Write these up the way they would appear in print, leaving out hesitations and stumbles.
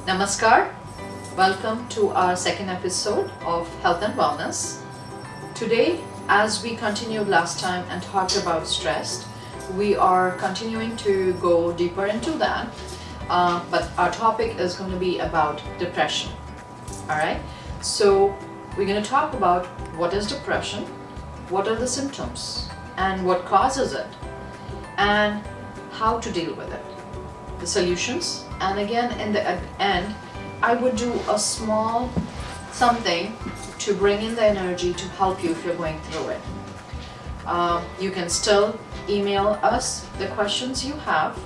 Namaskar. Welcome to our second episode of Health and Wellness. Today, as we continued last time and talked about stress, we are continuing to go deeper into that, but our topic is going to be about depression. Alright, so we're going to talk about what is depression, what are the symptoms, and what causes it, and how to deal with it, the solutions, and again in the end I would do a small something to bring in the energy to help you if you're going through it. You can still email us the questions you have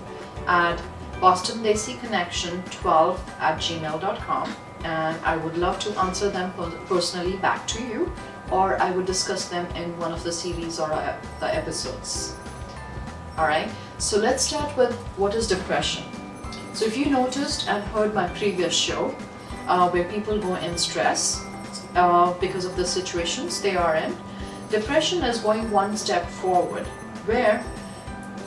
at bostondesiconnection12@gmail.com, and I would love to answer them personally back to you, or I would discuss them in one of the series or the episodes. Alright, so let's start with what is depression. So if you noticed and heard my previous show where people go in stress because of the situations they are in, depression is going one step forward, where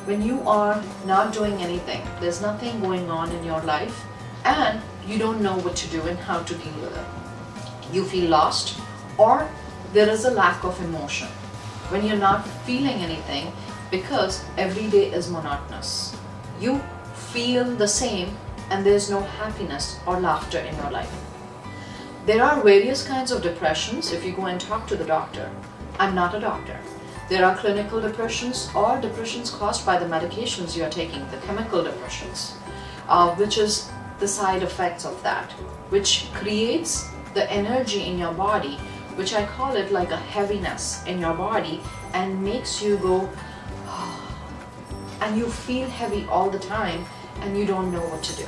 when you are not doing anything, there's nothing going on in your life and you don't know what to do and how to deal with it. You feel lost, or there is a lack of emotion when you're not feeling anything because every day is monotonous. You feel the same and there's no happiness or laughter in your life. There are various kinds of depressions if you go and talk to the doctor. I'm not a doctor. There are clinical depressions or depressions caused by the medications you are taking, the chemical depressions, which is the side effects of that, which creates the energy in your body, which I call it like a heaviness in your body, and makes you go and you feel heavy all the time and you don't know what to do.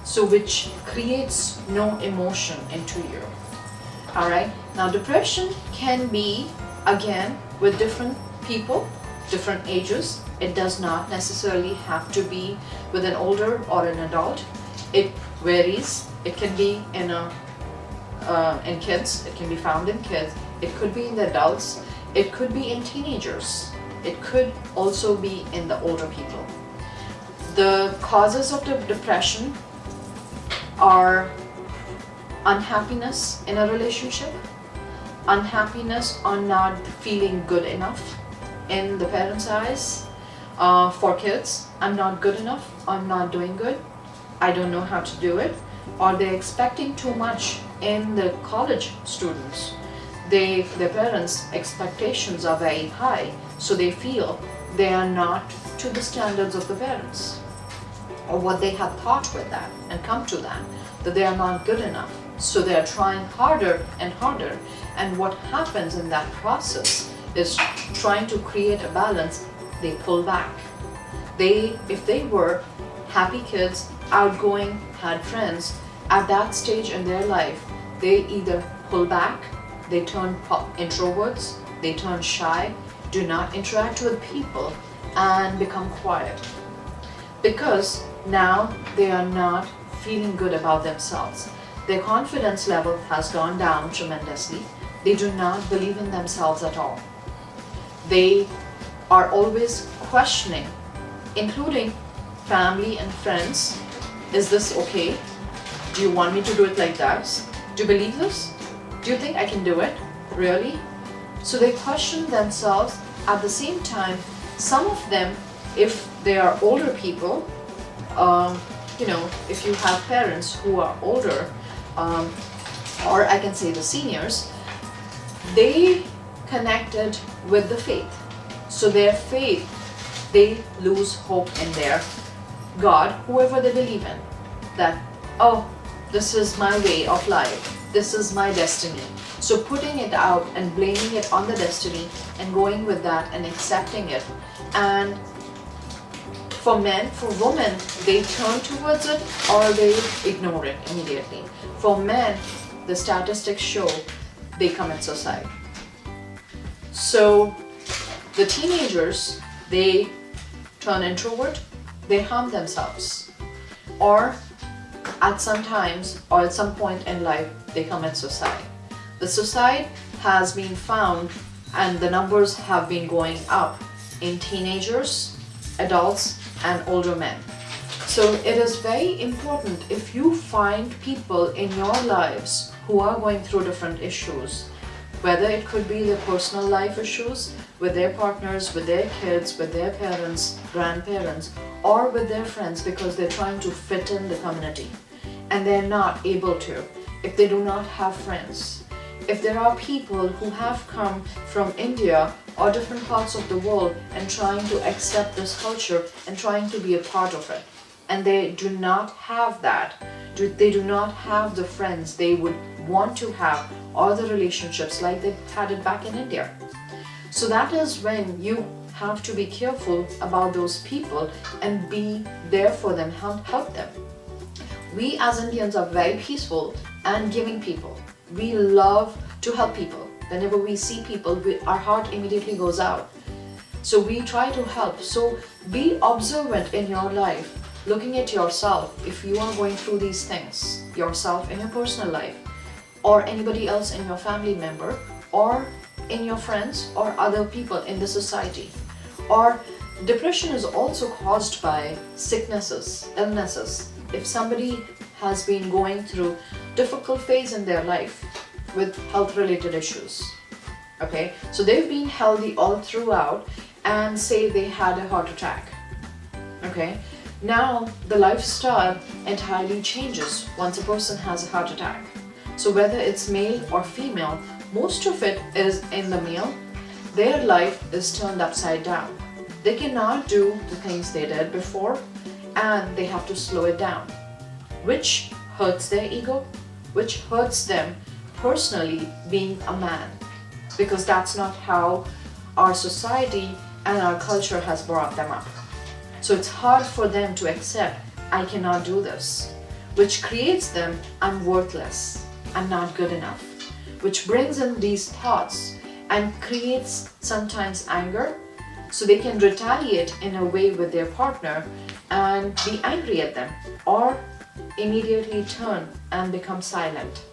So which creates no emotion into you. Alright, now depression can be, again, with different people, different ages. It does not necessarily have to be with an older or an adult. It varies. It can be in kids, it can be found in kids, it could be in the adults, it could be in teenagers, it could also be in the older people. The causes of the depression are unhappiness in a relationship, unhappiness on not feeling good enough in the parents' eyes. For kids, I'm not good enough, I'm not doing good, I don't know how to do it, or they're expecting too much in the college students. Their parents' expectations are very high, so they feel they are not to the standards of the parents, or what they have thought with that and come to that they are not good enough. So they are trying harder and harder, and what happens in that process is trying to create a balance, they pull back. If they were happy kids, outgoing, had friends, at that stage in their life, they either pull back, they turn introverts, they turn shy, do not interact with people, and become quiet. Because now they are not feeling good about themselves. Their confidence level has gone down tremendously. They do not believe in themselves at all. They are always questioning, including family and friends. Is this okay? Do you want me to do it like that? Do you believe this? Do you think I can do it? Really? So they question themselves. At the same time, some of them, if they are older people, if you have parents who are older, or I can say the seniors, they connected with the faith. So their faith, they lose hope in their God, whoever they believe in, that, oh, this is my way of life, this is my destiny. So putting it out and blaming it on the destiny and going with that and accepting it. And for men, for women, they turn towards it or they ignore it immediately. For men, the statistics show they commit suicide. So the teenagers, they turn introvert, they harm themselves. Or at some times or at some point in life, they commit suicide. The suicide has been found and the numbers have been going up in teenagers, adults, and older men. So it is very important if you find people in your lives who are going through different issues, whether it could be their personal life issues with their partners, with their kids, with their parents, grandparents, or with their friends, because they're trying to fit in the community and they're not able to, if they do not have friends. If there are people who have come from India or different parts of the world and trying to accept this culture and trying to be a part of it, and they do not have that, they do not have the friends they would want to have or the relationships like they had it back in India. So that is when you have to be careful about those people and be there for them, help them. We as Indians are very peaceful and giving people. We love to help people. Whenever we see people, our heart immediately goes out. So we try to help. So be observant in your life, looking at yourself if you are going through these things, yourself in your personal life, or anybody else in your family member, or in your friends or other people in the society. Or depression is also caused by sicknesses, illnesses. If somebody has been going through difficult phase in their life with health related issues, okay, so they've been healthy all throughout and say they had a heart attack, okay, now the lifestyle entirely changes once a person has a heart attack. So whether it's male or female, most of it is in the male, their life is turned upside down. They cannot do the things they did before and they have to slow it down, which hurts their ego, which hurts them personally being a man, because that's not how our society and our culture has brought them up. So it's hard for them to accept, I cannot do this, which creates them, I'm worthless, I'm not good enough, which brings in these thoughts and creates sometimes anger, so they can retaliate in a way with their partner and be angry at them, or immediately turn and become silent.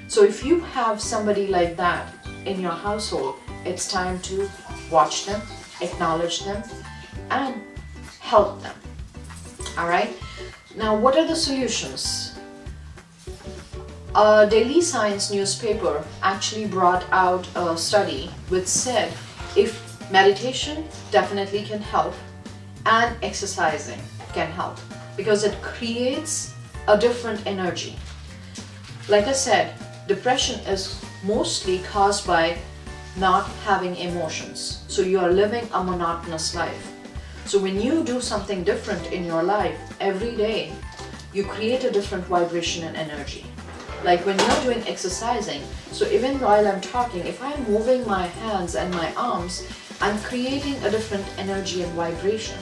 So if you have somebody like that in your household, it's time to watch them, acknowledge them, and help them. All right. Now, what are the solutions? A daily science newspaper actually brought out a study which said if meditation definitely can help and exercising can help, because it creates a different energy. Like I said, depression is mostly caused by not having emotions. So you are living a monotonous life. So when you do something different in your life every day, you create a different vibration and energy. Like when you're doing exercising, so even while I'm talking, if I'm moving my hands and my arms, I'm creating a different energy and vibration,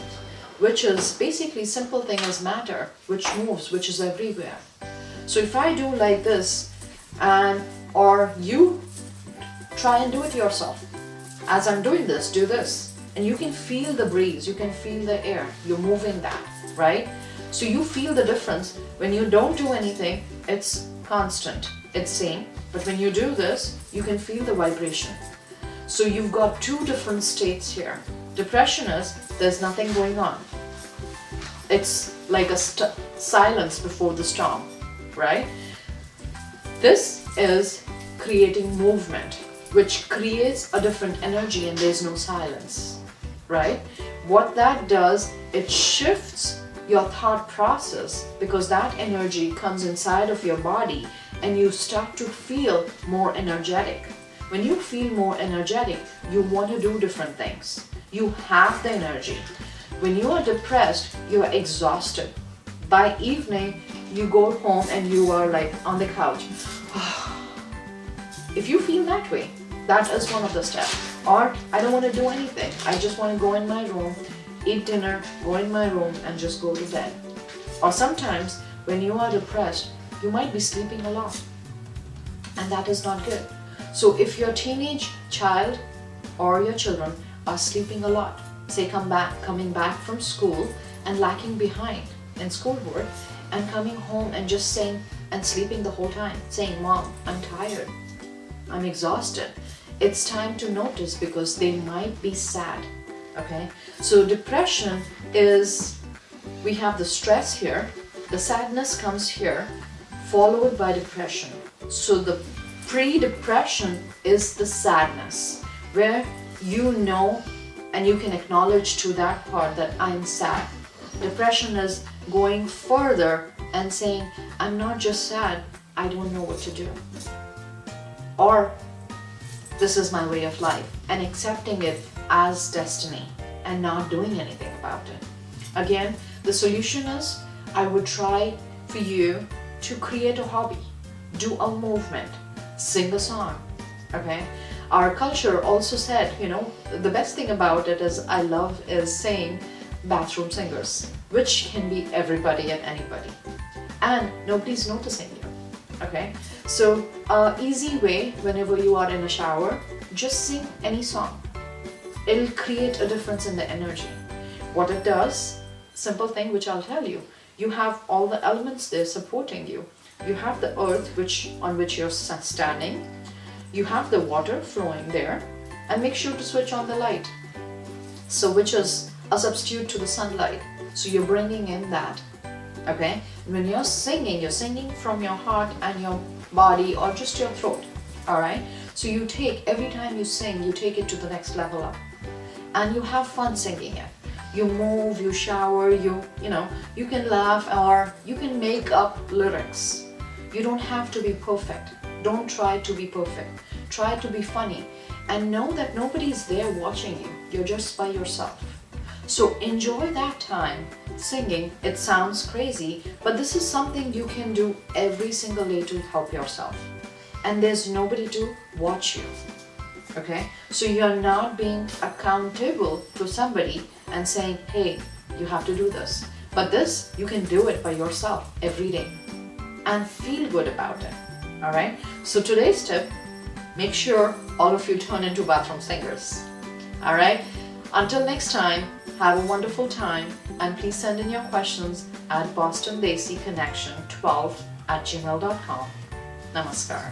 which is basically simple thing as matter, which moves, which is everywhere. So if I do like this, or you try and do it yourself. As I'm doing this, do this. And you can feel the breeze, you can feel the air, you're moving that, right? So you feel the difference. When you don't do anything, it's constant, it's same. But when you do this, you can feel the vibration. So you've got two different states here. Depression is, there's nothing going on. It's like a silence before the storm, right? This is creating movement, which creates a different energy and there's no silence, right? What that does, it shifts your thought process, because that energy comes inside of your body and you start to feel more energetic. When you feel more energetic, you want to do different things. You have the energy. When you are depressed, you are exhausted. By evening, you go home and you are like on the couch. If you feel that way, that is one of the steps. Or, I don't want to do anything. I just want to go in my room, eat dinner, go in my room and just go to bed. Or sometimes, when you are depressed, you might be sleeping a lot. And that is not good. So if your teenage child or your children are sleeping a lot, say coming back from school and lacking behind in schoolwork, and coming home and just saying and sleeping the whole time, saying, Mom, I'm tired, I'm exhausted. It's time to notice, because they might be sad. Okay, so depression is, we have the stress here, the sadness comes here, followed by depression. So the pre-depression is the sadness, where you know and you can acknowledge to that part that I'm sad. Depression is going further and saying, I'm not just sad, I don't know what to do. Or this is my way of life, and accepting it as destiny and not doing anything about it. Again, the solution is, I would try for you to create a hobby, do a movement, sing a song, okay? Our culture also said, the best thing about it is I love is saying bathroom singers, which can be everybody and anybody. And nobody's noticing you, okay? So, easy way, whenever you are in a shower, just sing any song. It'll create a difference in the energy. What it does, simple thing which I'll tell you, you have all the elements there supporting you. You have the earth on which you're standing, you have the water flowing there, and make sure to switch on the light. So which is a substitute to the sunlight. So you're bringing in that, okay? When you're singing from your heart and your body or just your throat, all right? So you take, every time you sing, you take it to the next level up. And you have fun singing it. You move, you shower, you can laugh or you can make up lyrics. You don't have to be perfect. Don't try to be perfect. Try to be funny and know that nobody is there watching you. You're just by yourself. So enjoy that time singing. It sounds crazy, but this is something you can do every single day to help yourself. And there's nobody to watch you. Okay? So you're not being accountable to somebody and saying, hey, you have to do this. But this, you can do it by yourself every day and feel good about it. All right? So today's tip, make sure all of you turn into bathroom singers. All right? Until next time, have a wonderful time, and please send in your questions at bostondesiconnection12@gmail.com. Namaskar.